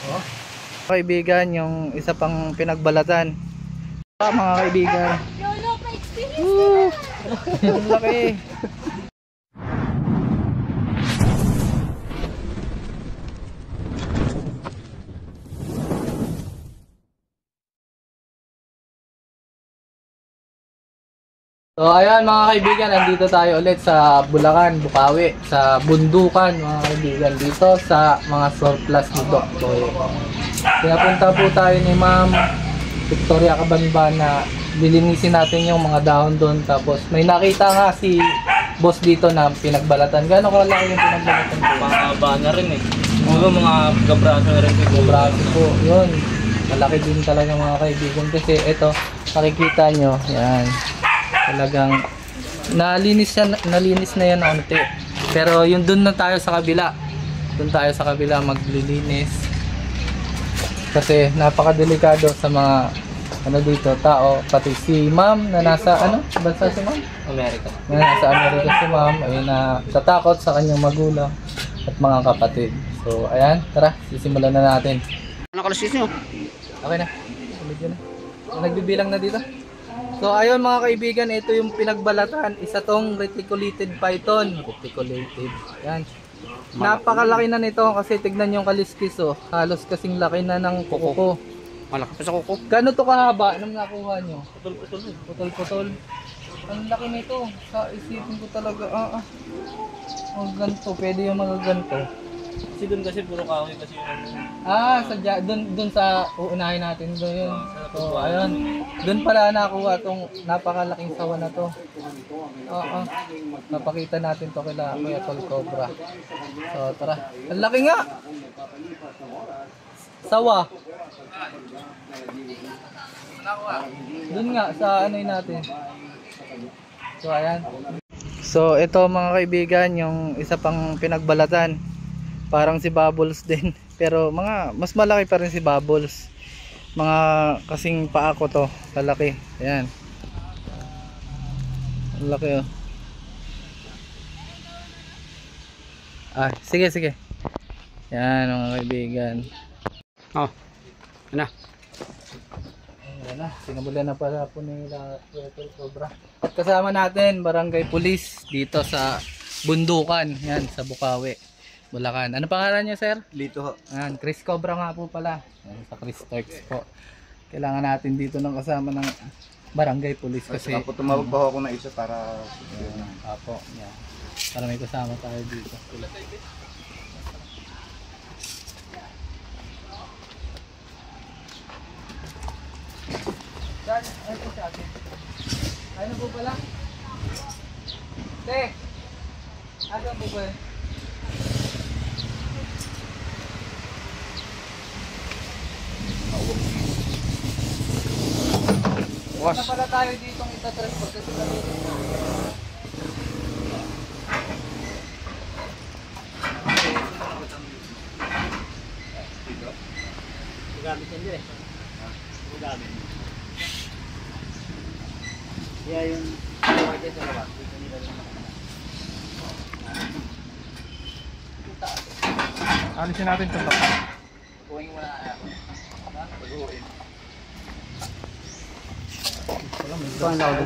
Oh. Kaibigan, yung isa pang pinagbalatan. Mga kaibigan. Lolo, pa-experience na! Ang laki. So ayan mga kaibigan, nandito tayo ulit sa Bulacan, Bukawi, sa Bundukan mga kaibigan, dito sa mga surplus ni Doc Toy. Pinapunta po tayo ni Ma'am Victoria Cabanban na lilinisin natin yung mga dahon doon. Tapos may nakita nga si boss dito na pinagbalatan. Gano'ng kalaki yung pinagbalatan po? Mahaba na rin eh. Mga gabraso na rin siguro. Braso po, yun. Malaki din talaga mga kaibigan kasi ito, nakikita nyo, yan. Talagang nalinis na yan na unti. Pero yung doon na tayo sa kabila. Doon tayo sa kabila maglilinis. Kasi napakadelikado sa mga ano dito, tao, pati si Ma'am na nasa ano, bansa si Ma'am? Amerika. Na nasa Amerika si Ma'am ay natatakot sa kanyang magulang at mga kapatid. So ayan, tara, sisimulan na natin. Ano kalasis nyo? Okay na. Medyo na. Nagbibilang na dito. So ayun mga kaibigan, ito yung pinagbalatan. Isa tong reticulated python. Reticulated. Yan. Napakalaki na nito kasi tignan yung kaliskis oh. Halos kasing laki na ng kuko ko. Malaki pa sa kuko. Gano'n to kahaba nung nakuha nyo? Putol-putol eh. Putol-putol. Ang laki nito. Sa isipin ko talaga, oh, ganito. Pwede yung mga ganito. Kasi doon kasi puro kahoy kasi yung Sadya, dun sa uunahin natin doon yun. So, ayun. Dun pala nakuha tong napakalaking sawa na to. Napakita natin to kila Kuya Tol Cobra. So, tara. Ang laki nga! Sawa. Dun nga, sa ano natin. So, ayan. So, ito mga kaibigan, yung isa pang pinagbalatan. Parang si Bubbles din. Pero mas malaki pa rin si Bubbles. Mga kasing paa ko to. Kalaki. Ayan. Ang laki oh. Sige. Ayan mga kaibigan. oh. Ano? Ayan na. Sinabulan na pala po nila Puerto Cobra. At kasama natin Barangay Police dito sa Bundukan. Yan sa Bukawi, Bulacan. Ano pangalan niyo, sir? Lito ho. Ayan, Chris Cobra nga po pala. Ayan, sa Chris Turks po. Kailangan natin dito ng kasama ng Barangay Police kasi Tapos tumawag pa ako ng isa para apo, yan. Para may kasama tayo dito. Saan? Ito sa atin. Ano po pala? Te! Ano po ba? wash. Na pala tayo dito ng itatransport kasi kami Gamit yan din eh. Gamit. Kaya yung kaya sa labas. Dito nila yung Alisin natin itong baka. kukuhin mo na ako. Pag-uwi. ito ang lawag.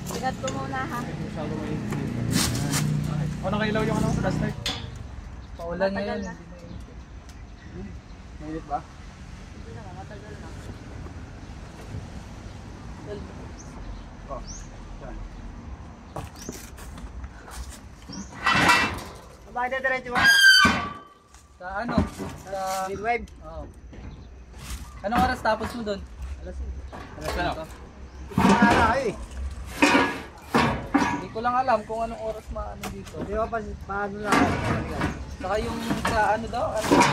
Sigat ko muna ha. Ano kailaw yung ano? Plastic? Paulan ngayon. Mainit ba? Hindi na, matagal na. Oh. Yan. Bakit na diretso mo na? Sa ano? Sa Big wave. oh. Anong oras tapos mo doon? Alas Ano? eh. Hindi ko lang alam kung anong oras maano dito. Di ba paano lang? Saka yung sa ano daw, ano yung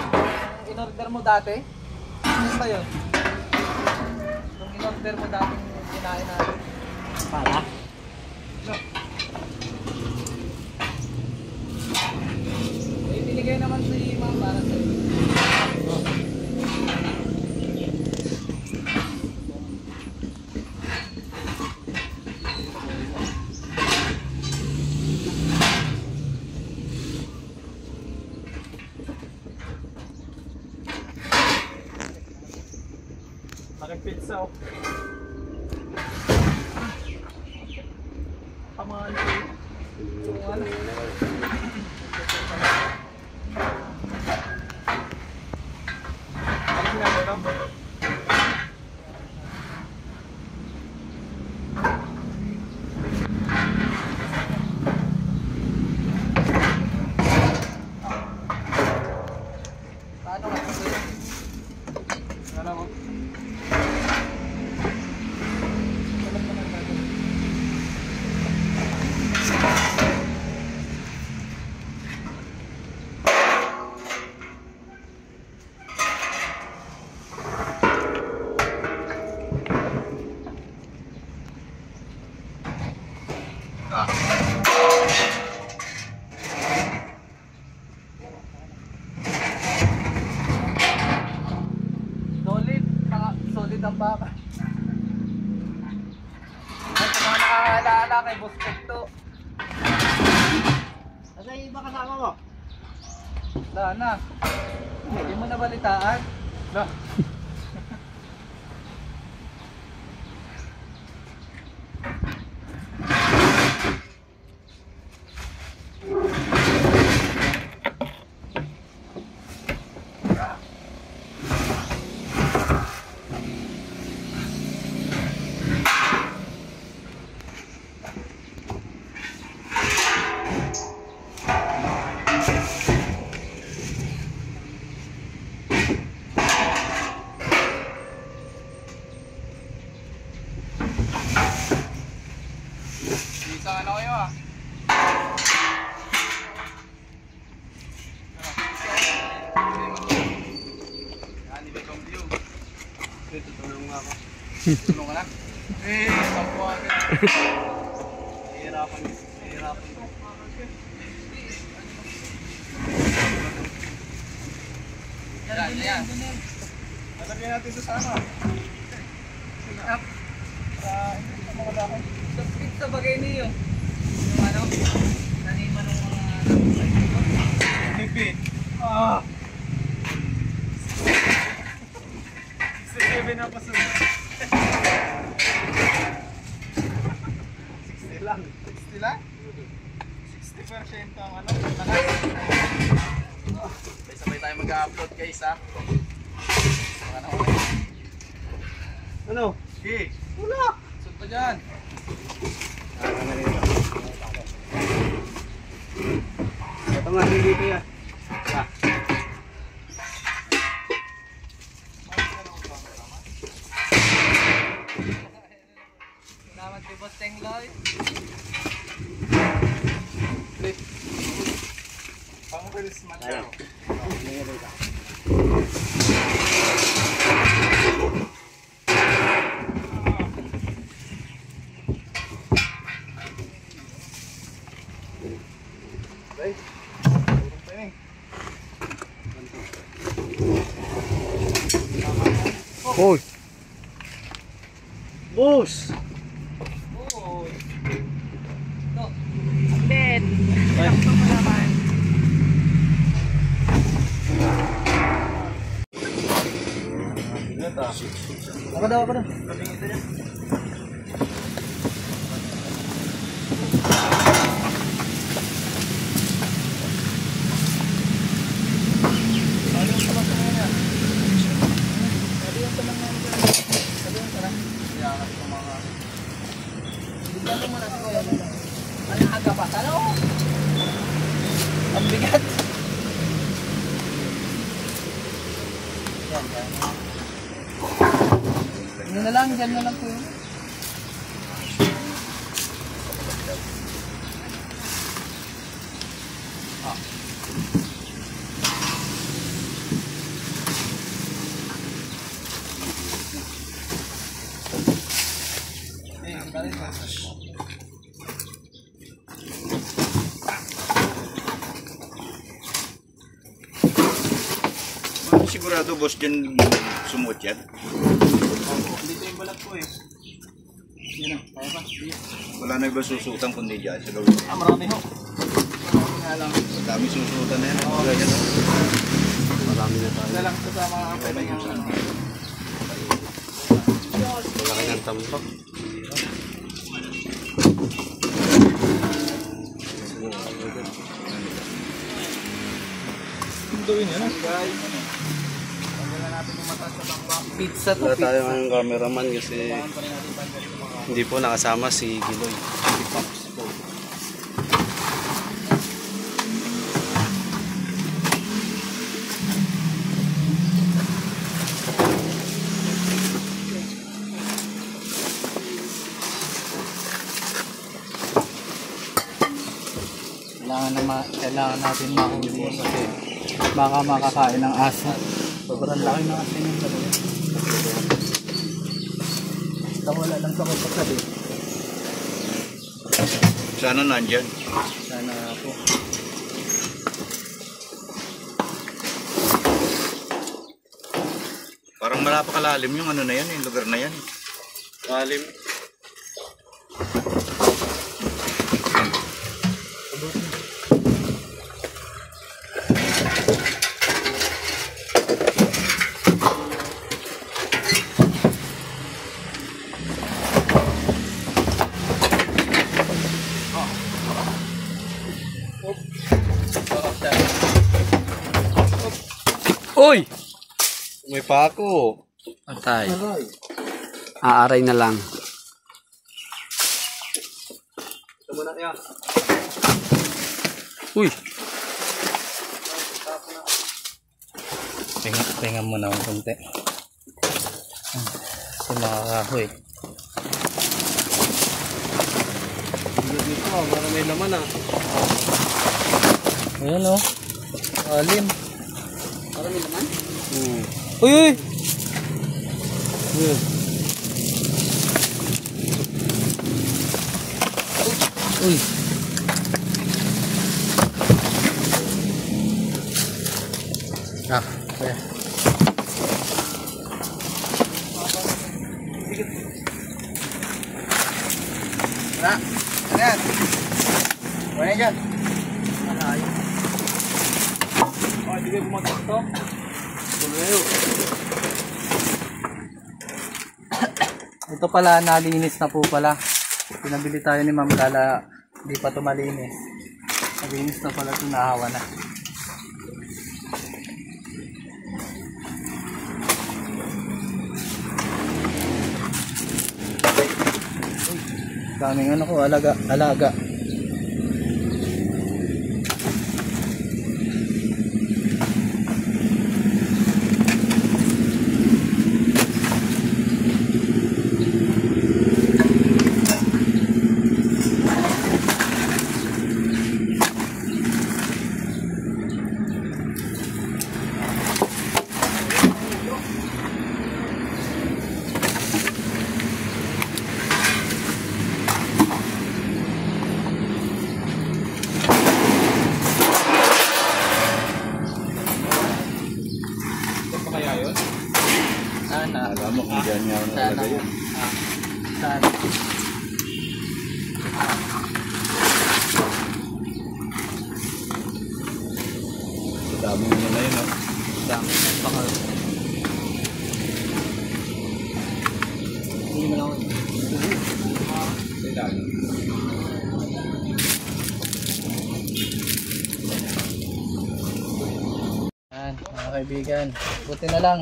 in-order mo dati? Ano ba yun? Yung in-order mo dati yung kinain natin. Pala? Eh, binigay naman si Ma'am para sa Nagpizza oh. Kamaan ko. Ano? Ano ginagawa mo? Paano ka ito? Alam mo? Solid, solid ang baka. At mga nakakaalala kay Boss Pekto. Asa yung iba kasama mo? Wala na. Hindi mo nabalitaan. Lah. Isang ano kayo ah. Yan, ibig kong view. Tutulong nga ako. Tulong ka na? Sampo agad. Nahihirapan. Yan. Nalagyan natin sa sana. Up. Hindi sa mga dahon. Sa pizza bagay niyo. Yung ano? Taniman ng mga Pipi. Ah. 67 na pasunod. 60 lang. 60 lang? 60% ang ano, lakas. Sabay tayo mag-upload guys ha. Ano? Okay. Wala. Sud pa dyan. Ito nga dito yan. Salamat kay Boss Tengloy. Pang-bilis man daw. Right. Hoy! Boss! Oo. Ito. Bed. Ako daw. Ang aga pa. Ano? Ang bigat. Yan na lang, dyan na lang po yun. Sigurado boss dyan sumuot yan. Dito yung balat ko eh. Yan o, kaya pa. Wala na iba susutan kundi dyan sa gawin. Marami ho. Marami nga lang. Ang dami susutan na yan. Ganyan, no? Marami na tayo. Wala lang kasama ang pwede yung ano. Malaki ng tambak. Pizza to, Wala tayo pizza. ngayong cameraman kasi hindi po nakasama si Giloy. Si Pops po. Kailangan natin mahuli kasi baka makakain ng aso. Sobrang laki ng aso yung dalawa. Basta wala lang sa kapatid eh. Sana nandyan. Sana po. Parang malapakalalim yung ano na yan, yung lugar na yan. Malim. Uy! May pako. Atay. Aaray na lang. Ito muna kaya. Uy! Penga mo na ang konti. Sa mga kahoy. Dito, para may laman ah. Ayan o. Alim. Para may laman? Uy! Uy! Uy! Ah, kaya. Na, ano yan? Wala dyan. Oh, hindi kayo bumatok ito? Ito pala, nalinis na po pala. Pinabili tayo ni Ma'am Kala, hindi pa ito malinis. Nalinis na pala ito, nahawa na. Daming ano ko, alaga. Sana. Alam mo kung dyan nga Sana. talaga yun. Sana. Dami mo na yun, no? Dami ng bakal. Hindi mo na ako. Yan, mga kaibigan. Buti na lang.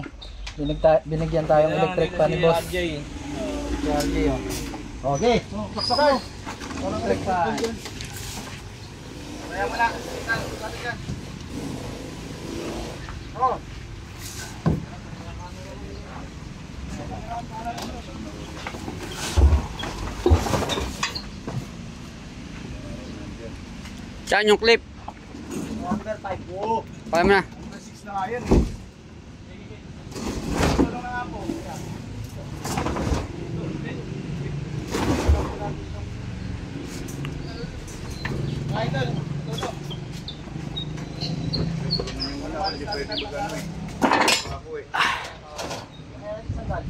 Binigyan tayong electric pa ni boss. RJ. RJ, oh. Okay. Saksak mo. Electric pa. Kaya mo na. Oh. Saan yung clip? Number 5. Oo. Pakay mo na. Number 6 na nga yan eh. Ano na nga po? Idol, tulog.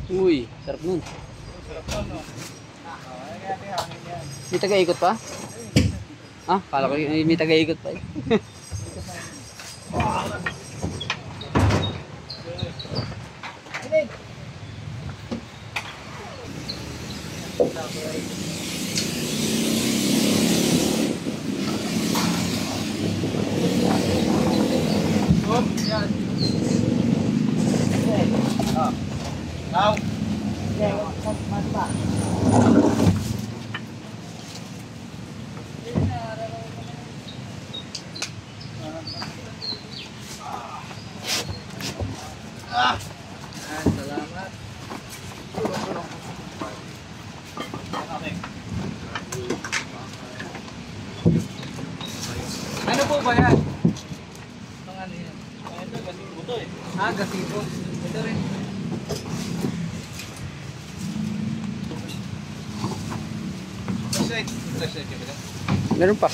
Uy, sarap nun. May taga-ikot pa? Ah, kala ko may taga-ikot pa eh. Ano po ba yan? Itong ano yan? Ito, gasibo to eh. Ah, gasibo. Ito rin. Meron pa.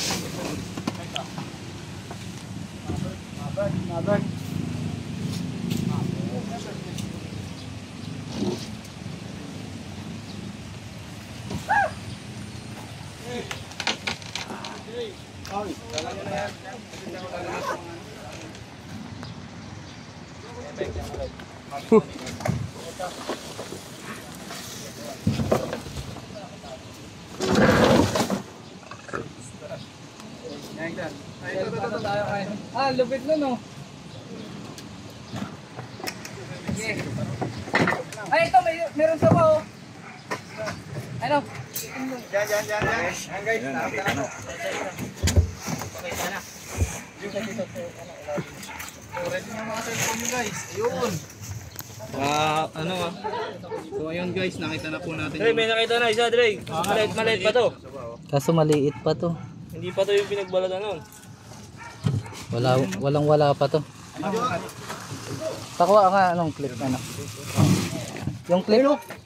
Ah, lupit na no. Ay, ito, meron sa bao. Ano? Ano ah. So ayun guys, nakita na po natin Dre, may nakita na isa, Dre. Maliit pa to. Kaso maliit pa to. Hindi pa to yung pinagbalatan nun. Wala pa to. Pakuha nga anong clip ano.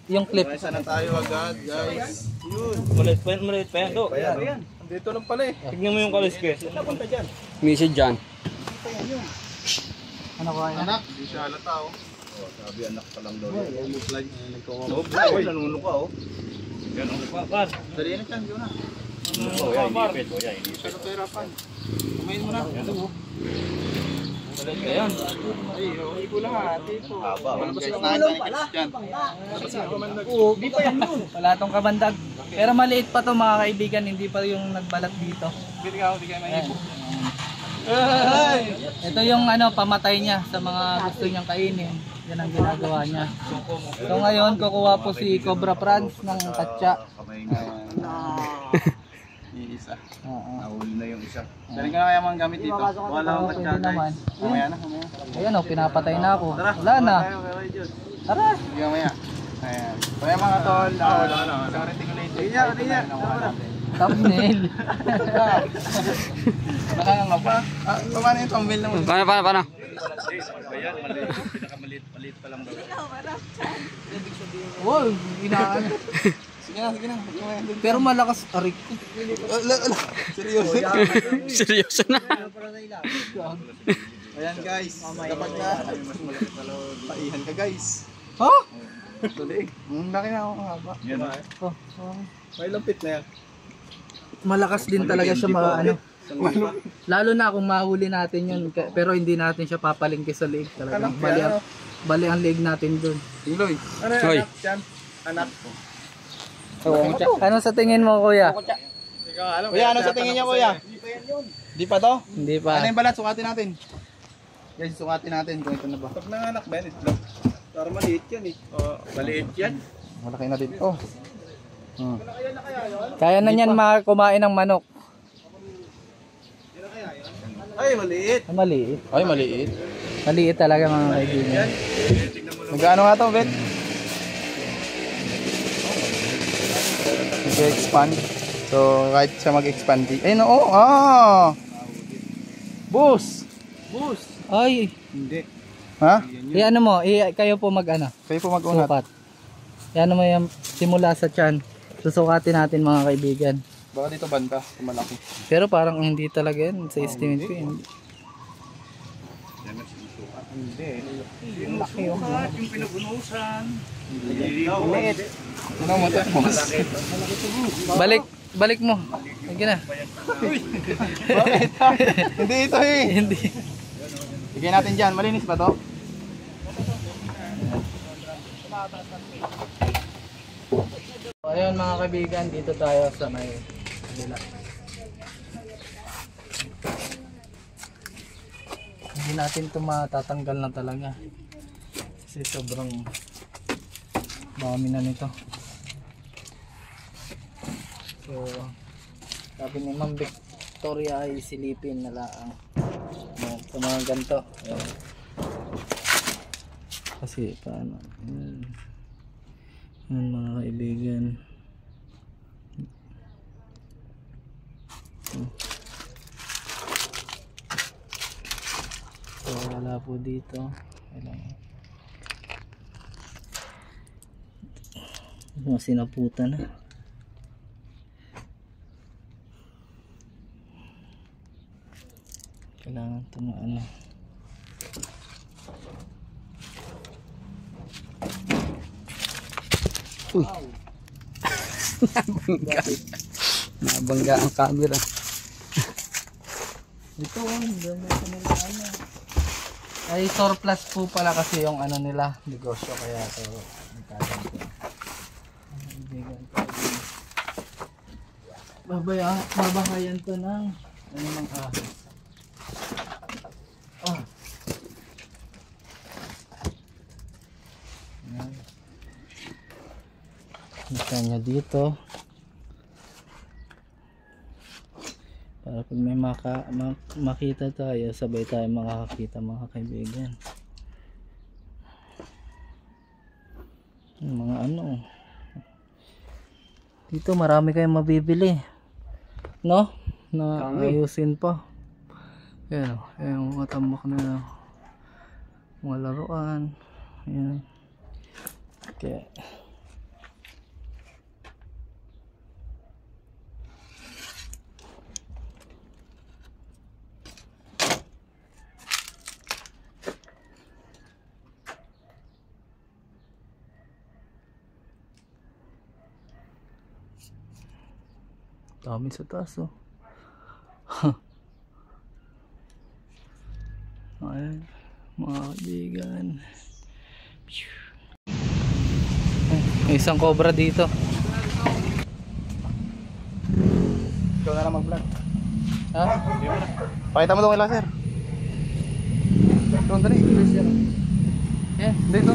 Yung clip. Sana tayo agad guys. Maliit pa yan to. Dito lang pala eh. Tignan mo yung kaliske. Message dyan. Ano ko yan? Anak, di siya halata oh. Sabi anak pa lang daw. Nagkawa. Nanuno ka oh. Yan o. Par. Dali na dyan, yun na. Oh, yan, inipit. Oh, yan, inipit. Pero tayo rapan. Kumain mo na. Maliit pa yan. Ay, hindi ko lang ate po. Haba, oh. Guys, nakita ni Chris dyan. Wala tong kabandag. Pero maliit pa to mga kaibigan, hindi pa yung nagbalat dito. Bili ka ako, di kayo Ayan. maipo. Ito yung ano, pamatay niya sa mga gusto niyang kainin. Yan ang ginagawa niya. So ngayon, kukuha po si Cobra Franz ng katsa. Kamay nga. Iisa. Oo. Nahuli na yung isa. Dali ka na kaya mga gamit dito. Wala akong Pwede katsa naman. guys. Mamaya na, mamaya. Ayan o, pinapatay na ako. Tara, Wala na. tayo, kaya Diyos. Tara. Sige mamaya. Ayan. Kaya mga tol, isang reticulated. Hindi niya. Thumbnail. Nakanganga pa. Paano yung thumbnail naman? Paano? Ayan, maliit. Maliit pa lang daw. Wow, ginaan. Sige na. Pero malakas arik ko. Seryoso. Seryoso na. Ayan guys, kapag na paihan ka guys. Ha? Tuloy. Laki na ako haba. Yan. Oh, May lampit na yan. malakas din talaga siya ano. Lalo na kung mahuli natin yun, pero hindi natin siya papalingki sa leeg talaga. Bali ang leeg natin dun. Tingloy. Ano Hoy. anak dyan? Anak. Ano sa tingin mo, kuya? Kuya, ano sa tingin niya kuya? Di pa to? Hindi pa. Ano yung balat? Sukatin natin. Guys, sukatin natin kung ito na ba. Pag nanganak ba yan? Para maliit yan eh. Maliit yan? Malaki na din. Oh. Kaya na niyan kumain ng manok. Ay, maliit. Maliit. Ay, maliit. Maliit talaga mga kaibigan. Magkano nga to, Bet? Mag-expand. So, kahit siya mag-expand. Ay, no. Boost. Ay, Hindi. Ha? ano mo, kayo po mag-ano, Kayo po mag-unat. sukat. Ano mo yung simula sa tiyan. Susukatin natin mga kaibigan. Baka dito banta, malaki. Pero parang hindi talaga yan sa estimate ko. Hindi. Yung laki yung Yung pinagunusan. maliit. Ano mo ito? Balik mo. Sige na. Bakit? Hindi ito eh. Hindi. Sige natin dyan. Malinis ba to? Ayun mga kaibigan, dito tayo sa may kabila. Hindi natin ito matatanggal na talaga. Kasi sobrang dami na nito. So, sabi ni Ma'am Victoria ay silipin na lang sa mga ganito. Ayun. Kasi paano? Yan mga kaibigan. So wala po dito. Mga sinaputan na. Kailangan ito na ano. Uy. Nabangga ang camera. Ito, dami ito nila ano. Ay, surplus po pala kasi yung ano nila, negosyo, kaya ito nagkaganto. Babahayan to ng ano ng ahas. Oh. Ayan. Kita nyo dito. Para pag may makita tayo, sabay tayo makakakita mga kaibigan. Yung mga ano. Dito marami kayong mabibili. No? Na ayusin pa. Ayan o. Ayan mga tambak na mga laruan. Ayan. Okay. Dami sa taas oh. Ayan, mga kaibigan. May isang cobra dito. Ikaw na lang mag-vlog. Ha? Pakita mo doon kay Laser. Doon, dali. Yeah. Dito.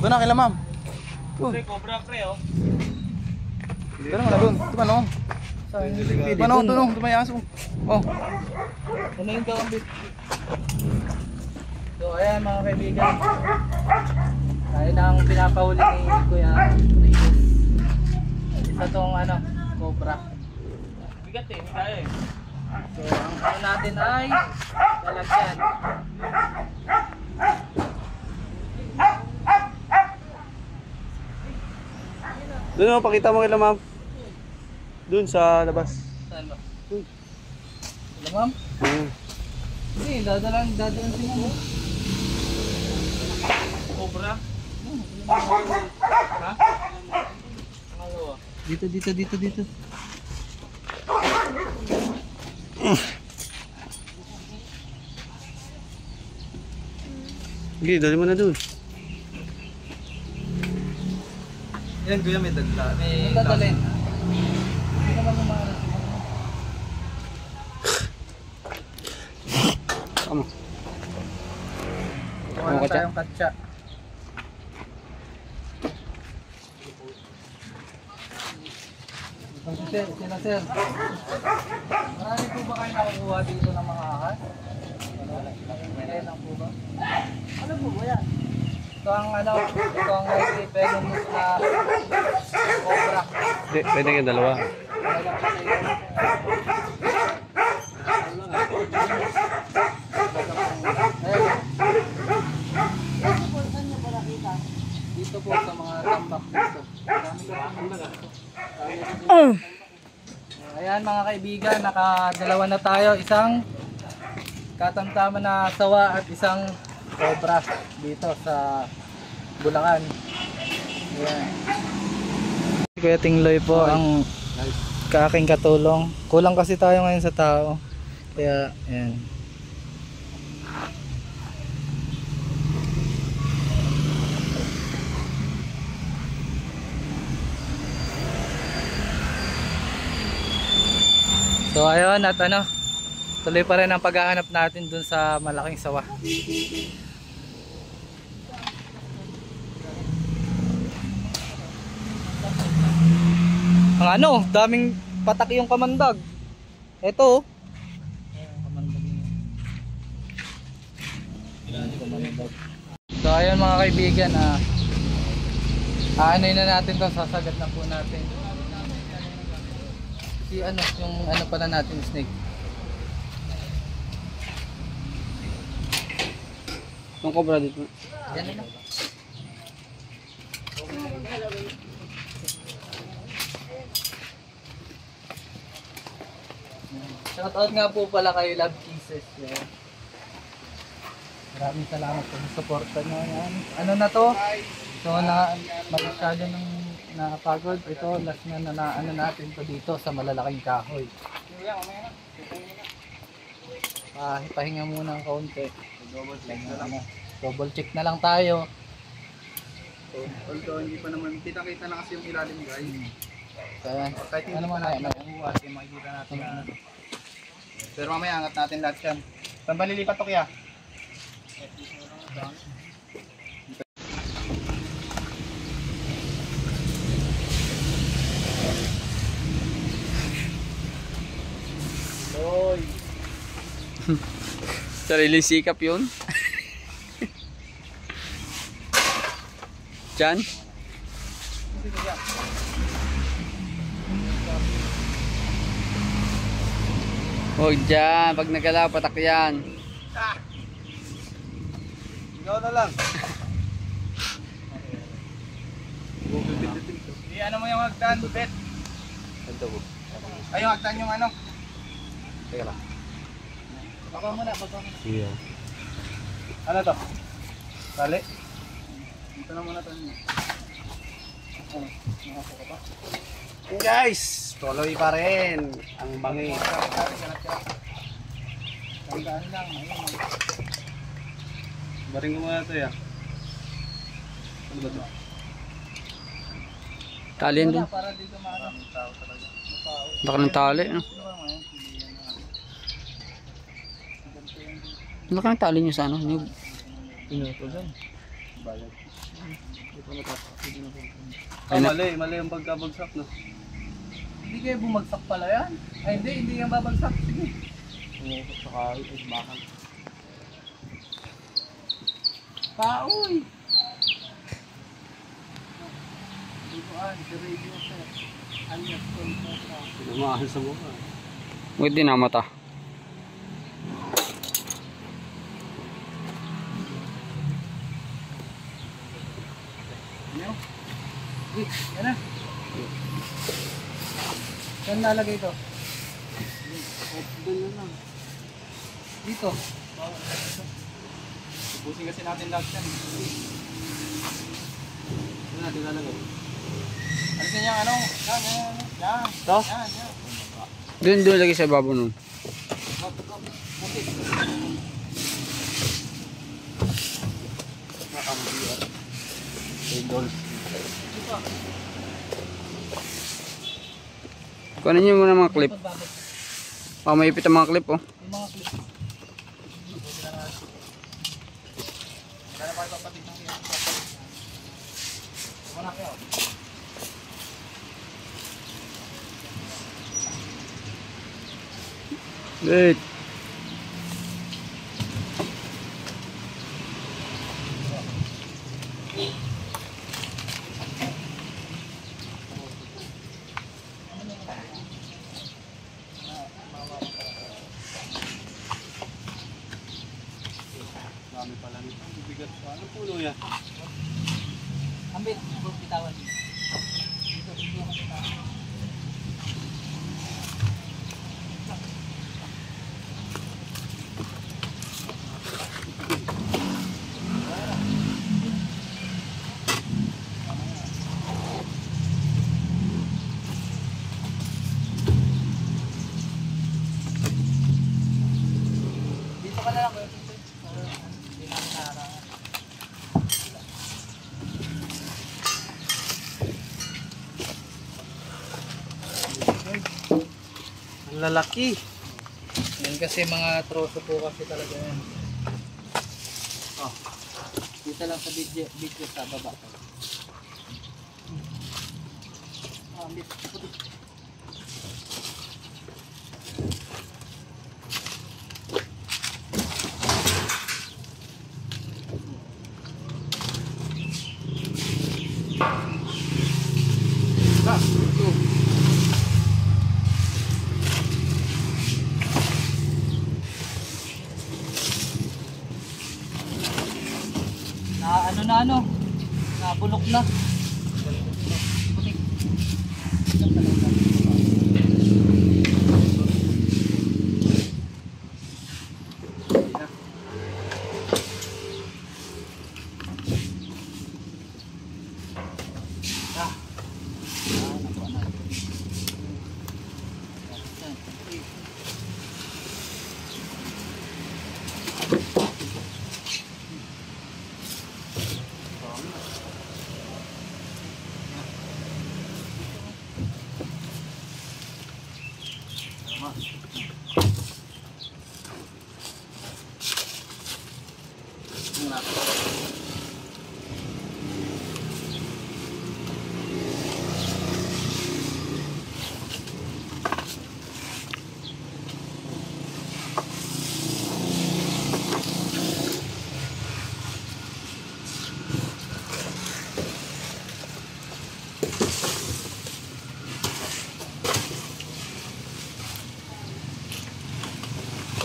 Doon na, kila ma'am. Pre, cobra pre oh. Doon na, doon. Ito ba noon? Ito ba noon? Ito noon. Ito ba yung aso? Oh. Ano yung daw ang bit? So ayan mga kaibigan. Tayo na ang pinapahuli ni Kuya Reyes. Isa tong ano, cobra. Bigat eh, hindi kaya eh. So ang ano natin ay lalagyan. Doon, pakita mo kila ma'am. Doon sa labas. Saan ba? Wala ma'am? Hindi, dadalan sila mo. Cobra? Ha? Pangalawa. Dito. Sige, dali mo na doon. Yan kuya, may dagla. May dadalhin. Hindi naman umaras. Tama. Wala tayong katsa. Sila sir. Marami po ba kayo nakukuha dito ng mga ahas? Meron lang po ba? Ano po ba yan? Ito ang ano, ito ang venomous na cobra. Hindi, pwede yung dalawa. Talagang kasi yun. Dito po sa mga tambak dito. Ayan mga kaibigan, nakadalawa na tayo. Isang katamtaman na sawa at isang cobra dito sa Bulacan. Ayan. Kuya Tingloy po ang aking katulong. Kulang kasi tayo ngayon sa tao. Kaya ayan. So ayun at ano, tuloy pa rin ang paghahanap natin dun sa malaking sawa. Ang ano, daming patak yung kamandag. Ito. So ayun mga kaibigan, aanoy na natin to, sasagat na po natin. Si ano, yung ano pala natin, snake. Yung cobra dito. Yan na. Shoutout nga po pala kay Love Kisses. Yan. Maraming salamat po sa suporta nyo. Yan. Ano na to? So masyado nang nakapagod. Ito, last na ano natin to dito sa malalaking kahoy. Pahinga muna ng kaunti. Double check na lang tayo. Although hindi pa naman, kita-kita na kasi yung ilalim guys. Kaya, Kahit hindi ano pa mamaya? natin nakuha, makikita natin na ano. Pero mamaya angat natin lahat yan. Saan ba lilipat to kaya? Oy! Sariling sikap yun. Diyan. Huwag dyan. Pag nagalaw, patak yan. Ikaw na lang. Ano mo yung hagdan, Bet? Ito po. Ay, yung hagdan yung ano? Teka lang. Baka muna. Iya. Ano to? Tali? Dito na muna tayo. Hey guys! Tuloy pa rin ang bangi. Tandaan lang. Ayun. Baring mo muna ito ya. Ano ba ito? Tali yan din. Para dito maano. Laki ng tali. No? Laki ng tali nyo sa ano? Yung Pinuto dyan. Ah, mali yung pagkabagsak no. Hindi kayo bumagsak pala yan. Ay hindi yan babagsak. Sige. Bumagsak sa kahoy. Ay bakal. Kaoy! Dituan, si radio sa Alias Contra. Pinamahan sa mukha. huwag din na mata. Yan na. Saan nalagay ito? Doon na lang. Dito. Ubusin kasi natin lahat yan. Ano natin lalagay? Alisin niya ano? Yan. Ito? Yan. Doon lagi sa babo nun. Kunin nyo muna mga clip. Maipit ang mga clip oh. Yung mga clip. Kaya pa papatid ng yan. Wala kayo. Wait. Dami pala nito. Bigat pa. Ano puno yan? Ambit, bitawan. Dito, bitawan. Dito ka na lang, kuya. Hindi na nakarangan. Ang lalaki. Yan kasi mga troso po kasi talaga yan. Oh. Dito lang sa video sa baba. Ah, ambit. na ano, nabulok na.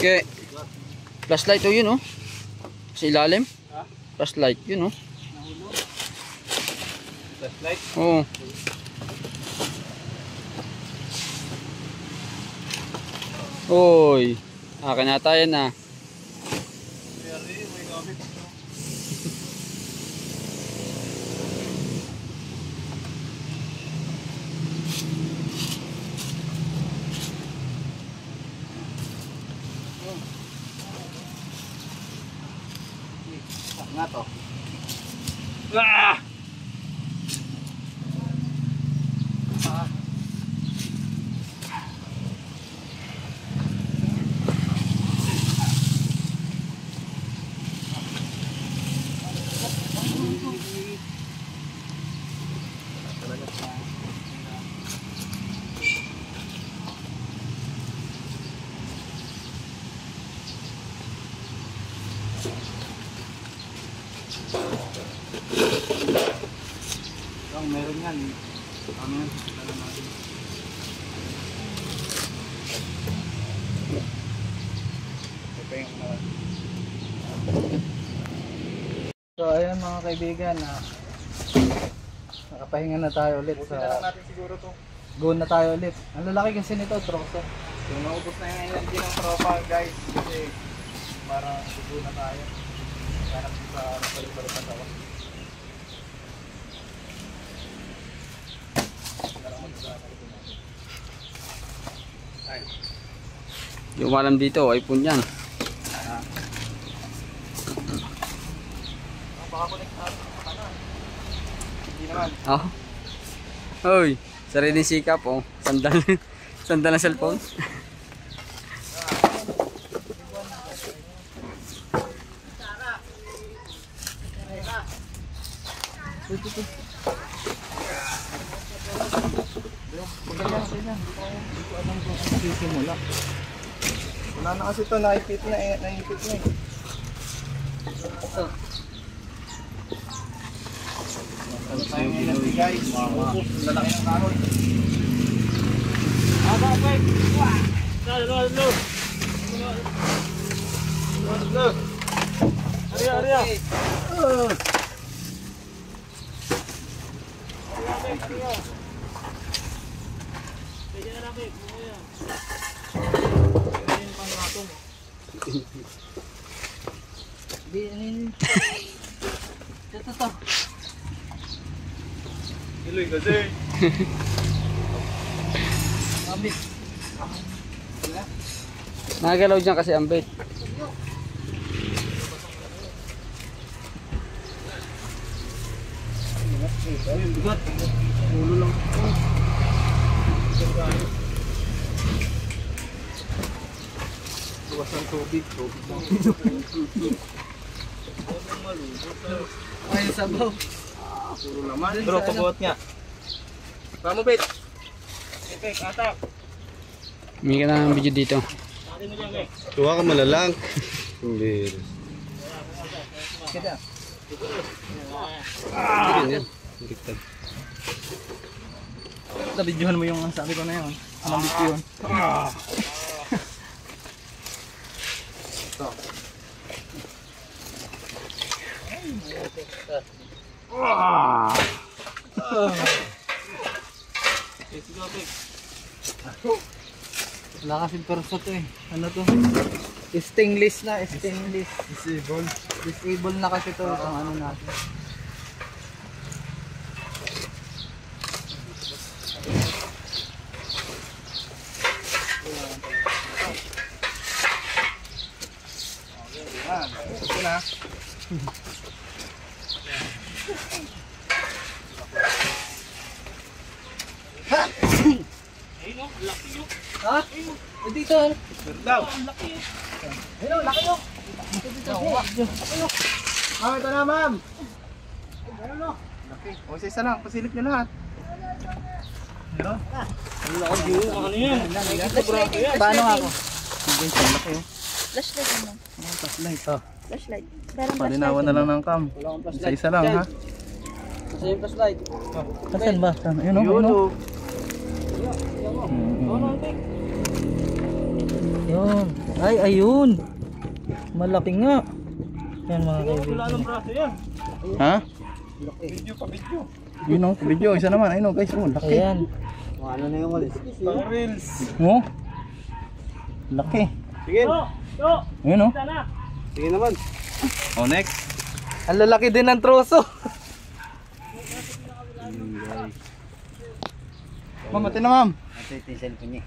Okay. Flashlight oh yun oh. Sa ilalim. Flashlight yun oh. Flashlight. Oo. Oy. Akin na tayo na. Nga to. Ah! Meron yan. Ano yan? Alam natin. Ito yung So ayan mga kaibigan, nakapahinga na tayo ulit buti sa na lang natin siguro to. go na tayo ulit. Ang lalaki kasi nito, troso. So naubos na yung energy ng tropa guys. Kasi para sugo na tayo. Hanap sa napalipalo pa tawa. Yung alam dito, iPhone yan. Baka konektado sa kanan. Hindi naman. Oh. Hoy, sariling sikap oh. Sandal. Sandal na cellphone. Sisimula. Wala na kasi ito, naipit na eh. Naipit na eh. Ano tayong energy guys? Maubos. Ang lalaki ng kahoy. Ito. Iloy kasi. Mabit. Nagalaw dyan kasi ang bait. Ulo lang. Luwas ng tubig. Tubig lang. Ayun sabaw. Puro naman. Bro, pabuhat nga. Pamo bit. Epek, atak. May ka ng video dito. Tuwa ka malalang. Hindi. Kita. Nabidyohan mo yung sabi ko na yun. Mabit yun. Ito. Wala kasing perso to eh. Ano to? Stainless na, stainless. Disable na kasi to itong ano natin. Ito na. Ha? Dito. Daw. Ayun, laki mo. Ma'am, ito na, ma'am. Laki. O, isa lang. Pasilip nyo lahat. Ano yan? Paano nga ako? Flashlight mo. Flashlight. Flashlight. Parang Palinawan na lang ng cam. Isa-isa lang, ha? Kasi yung flashlight. Saan ba? Ayun, o. Ayun, o. Yun. Ay, ayun. Malaki nga. Yan mga kaibigan. Braso yan. Ha? Yun, o. Video. Isa naman. Ayun, o, guys. O, laki. Ayan. Ano na yung walis? Reels. O. Laki. Sige. Ayun, o. Sige naman. O, next. Ang lalaki din ng troso. Ma'am, ito na, ma'am. Ito yung cellphone niya.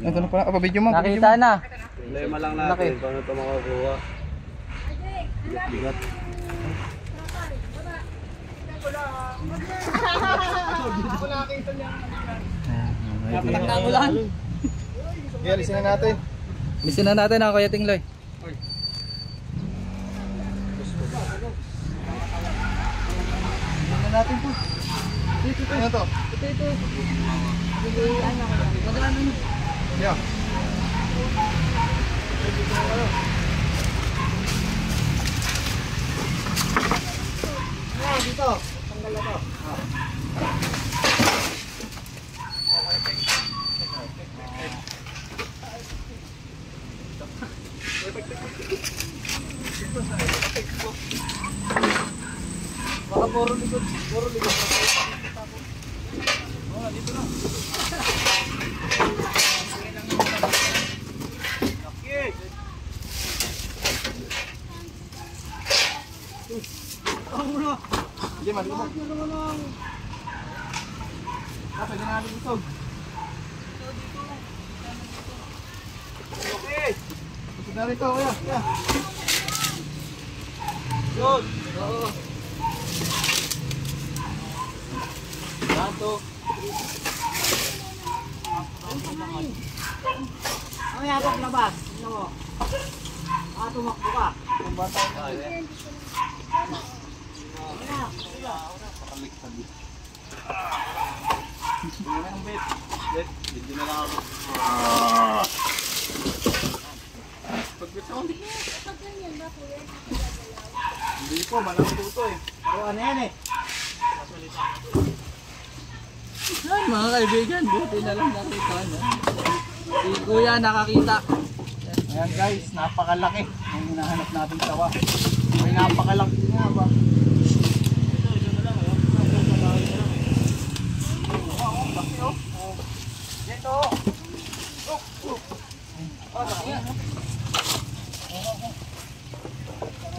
Ito na pala. Video mo. Nakita na. Problema lang Laki. natin. Paano ito makakuha? Bigat. Yeah, alisin na natin. Lisin na natin ang Kuya Tingloy. Alisin na natin po. Ano to? Yeah. Hindi, malibog. Pwede na natin isog. Okay. Isog na rito, kuya. Yun. Oo. Dato. Ang yapak labas. Ano mo? Tumakbo ka. Hindi na lang ako. Hindi po, malang tuto eh. Pero ano yan eh? Yan mga kaibigan, buti na lang nakita nyo. Si Kuya nakakita. Ayan guys, napakalaki. Ang hinahanap natin tawa. May napakalaki nga ba?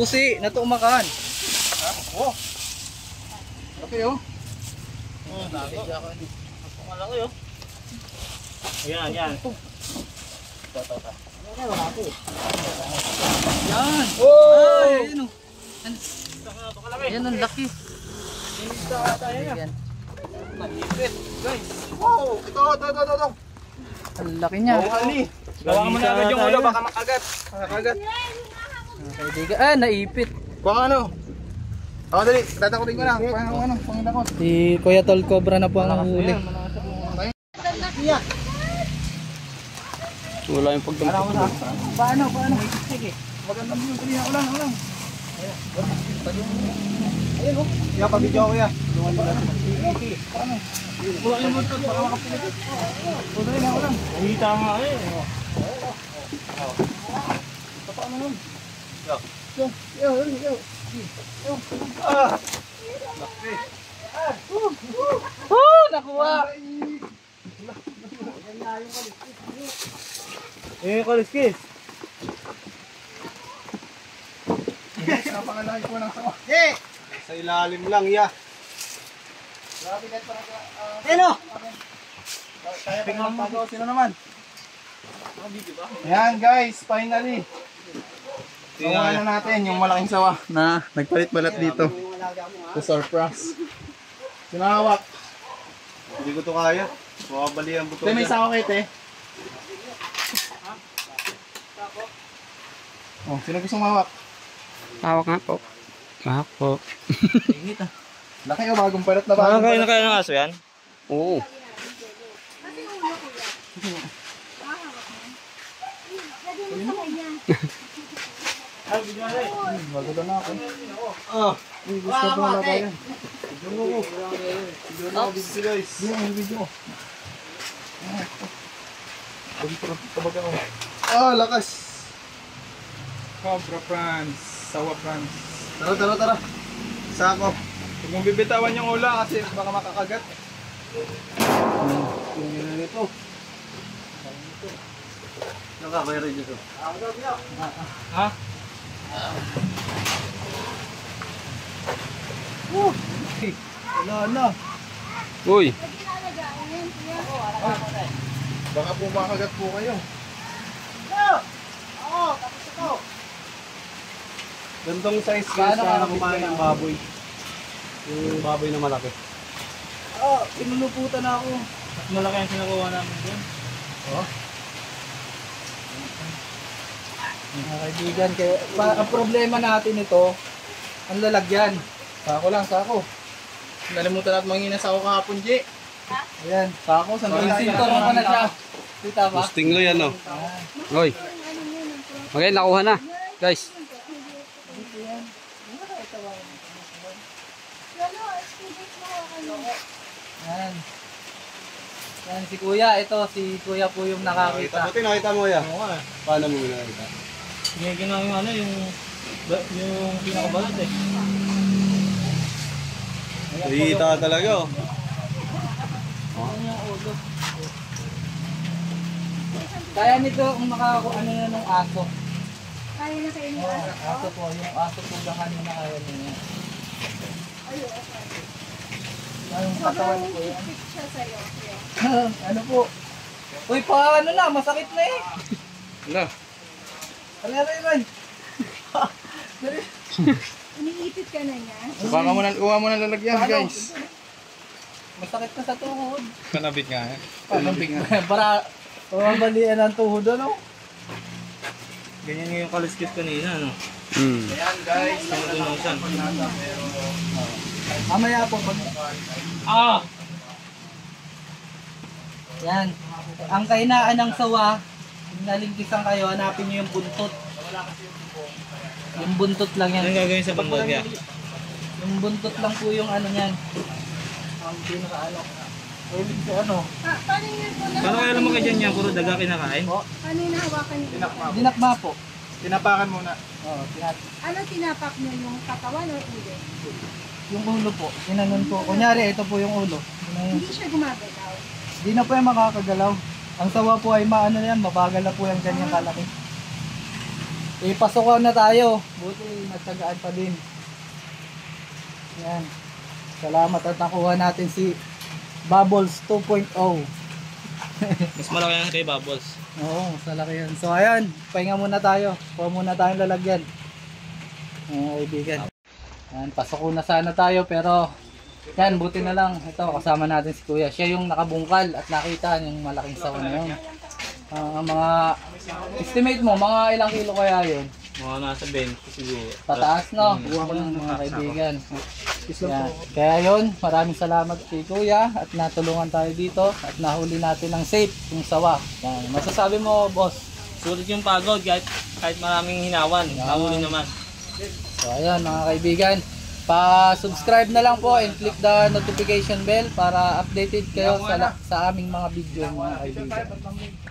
Pusi, natumakan. Oh. Laki oh. Malaki oh. Ayan, yan. Yan. Oh! Ay, ayun oh. Yan ang laki. Yan. Wow! Ito. Ang laki niya. Gawa mo na agad yung ulo, baka makagat. Makagat. Mga kaibigan, ah, naipit. Kuha ano? Ako dali, tatakutin ko lang. Pangidakot. Si Kuya Tol Cobra na po ang huli. Wala yung pagdampot. Paano? Sige. Maganda mo yung kulihan ko lang. Ayun oh. Kaya pabidyo ko yan. Wala yung motor, baka makapilit. Pudali na ako lang. Nakita nga eh. Paano nun? Yo. Ah! Nakuha! Eh, kaliskis. Napakalaki po ng sawa. Yeah! Sa ilalim lang, ya. Grabe guys, parang Hello! kaya tingnan mo. Sino naman? Ayan guys, finally. Nakuha na natin yung malaking sawa na nagpalit-balat dito. To surprise. Sinawak. Hindi ko to kaya. Mababali ang buto. Ito may sawa kayo, te. Oh, sino gustong mawak? Hawak nga po. Hawak po. Laki o bagong palit na bagong Kaya na palit. kaya ng aso yan? Oo. Lagyan mo sa kanya. Bago na ako. Oh, gusto ko na kaya. Video. Ah, lakas. Cobra Franz, Sawa Franz. Tara. Sako. Huwag mong bibitawan yung ula kasi baka makakagat. Yung nito. Nakakaya rin dito. Ha? Wala na. Uy. Baka po makagat po kayo. Gandong size guys na kumain ng baboy. Yung baboy na malaki. Oh, pinuluputan na ako. Mas malaki ang sinakuha namin doon. Mga kaibigan, ang problema natin ito, ang lalagyan. Sako. Nalimutan natin mangina sa ako kahapon, J. Ayan. Sako, sandali. Sintor mo pa na siya. Kita ba? Posting lo yan, no? Uy. Okay, nakuha na. Guys. Yan. Yan si Kuya. Ito, si Kuya po yung nakakita. Buti nakita mo yan. Oo nga. Paano mo nakita? Ginagawa yung ano, yung pinakabalat eh. Nakita talaga oh. Kaya nito kung ano na ng aso. Kaya na kayo niya. Aso po, yung aso po lang na kaya niya. Yung katawan Sobrang ko yan. fit siya sa'yo. Ano po? Uy, paano na? Masakit na eh. Wala. Aray. Iniipit ka na niya. Kuha mo na lalagyan, guys. Masakit na sa tuhod. Panabit nga eh. Para mabalian ang tuhod, ano? Ganyan nga yung kaliskis kanina, ano? Ayan, guys. Tumutunusan. Mamaya po. Yan. Ang kainaan ng sawa, kung nalingkisan kayo, hanapin nyo yung buntot. Yung buntot lang yan. Anong gagawin sa pambagya? Yung buntot lang po yung ano yan. Ang pinaka-ano. Pwede sa ano. Paano yun po Paano kaya lumaki dyan yan? Puro daga kinakain? Paano yung nahawakan niyo? Dinakma po. Tinapakan muna. Oo, Ano tinapak niyo? Yung katawan o ulo? yung ulo po. Ginanon po. Kunyari, ito po yung ulo. Hindi siya gumagalaw. Hindi na po yung makakagalaw. Ang sawa po ay maano yan, mabagal na po yung ganyang kalaki. Ipasok na tayo. Buti nagtagaan pa din. Yan. Salamat at nakuha natin si Bubbles 2.0. Mas malaki yan kay Bubbles. Oo, mas malaki yan. So ayan, pahinga muna tayo. Kuha muna tayong lalagyan. Kaibigan. Yan, pasok na sana tayo pero yan, buti na lang. Ito, kasama natin si Kuya. Siya yung nakabungkal at nakita yung malaking sawa na yun. Mga estimate mo, mga ilang kilo kaya yun? Mga nasa 20 siguro. Pataas, no? Yun, mga kaibigan. Yan. Kaya yun, maraming salamat kay Kuya at natulungan tayo dito at nahuli natin ng safe yung sawa. Yan. Masasabi mo, boss? Sulit yung pagod kahit maraming hinawan. Nahuli naman. So ayan mga kaibigan, pa-subscribe na lang po and click the notification bell para updated kayo sa aming mga video mga kaibigan.